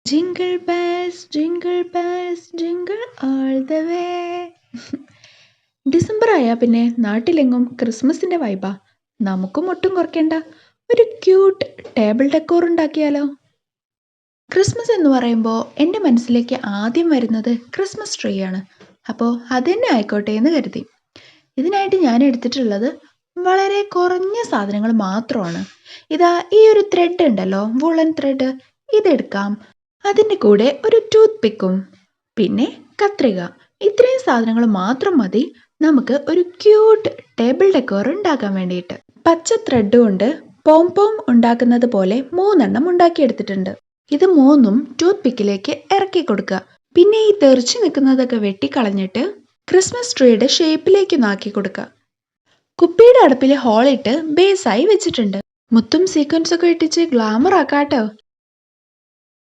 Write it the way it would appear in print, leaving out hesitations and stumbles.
Jingle bells jingle all the way. December ആയാൽ പിന്നെ നാട്ടിലെങ്ങും ക്രിസ്മസിന്റെ വൈബാ. നമുക്കും ഒട്ടും കുറയ്ക്കേണ്ട ഒരു ക്യൂട്ട് ടേബിൾ ഡെക്കോർ ഉണ്ടാക്കിയാലോ? ക്രിസ്മസ് എന്ന് പറയുമ്പോൾ എൻ്റെ മനസ്സിലേക്ക് ആദ്യം വരുന്നത് ക്രിസ്മസ് ട്രീ ആണ്. അപ്പോൾ അതുതന്നെ ആയിക്കോട്ടെ എന്ന് കരുതി. ഇതിനായിട്ട് ഞാൻ എടുത്തിട്ടുള്ളത് വളരെ കുറഞ്ഞ സാധനങ്ങൾ മാത്രമാണ്. ഇതാ ഈ ഒരു ത്രെഡ് ഉണ്ടല്ലോ, വൂളൻ ത്രെഡ്, ഇതെടുക്കാം. അതിൻ്റെ കൂടെ ഒരു ടൂത്ത് പിക്കും പിന്നെ കത്രിക. ഇത്രയും സാധനങ്ങൾ മാത്രം മതി നമുക്ക് ഒരു ക്യൂട്ട് ടേബിൾ ഡെക്കോർ ഉണ്ടാക്കാൻ വേണ്ടിയിട്ട്. പച്ച ത്രെഡ് കൊണ്ട് പോം ഉണ്ടാക്കുന്നത് പോലെ 3 ഉണ്ടാക്കിയെടുത്തിട്ടുണ്ട്. ഇത് 3 ടൂത്ത് പിക്കിലേക്ക് ഇറക്കി കൊടുക്കുക. പിന്നെ ഈ തെറിച്ചു നിൽക്കുന്നതൊക്കെ വെട്ടിക്കളഞ്ഞിട്ട് ക്രിസ്മസ് ട്രീയുടെ ഷേപ്പിലേക്ക് ആക്കി കൊടുക്കുക. കുപ്പിയുടെ അടുപ്പിൽ ഹോളിട്ട് ബേസായി വെച്ചിട്ടുണ്ട്. മുത്തും സീക്വൻസ് ഒക്കെ ഇട്ടിച്ച് ഗ്ലാമർ ആക്കാട്ടോ.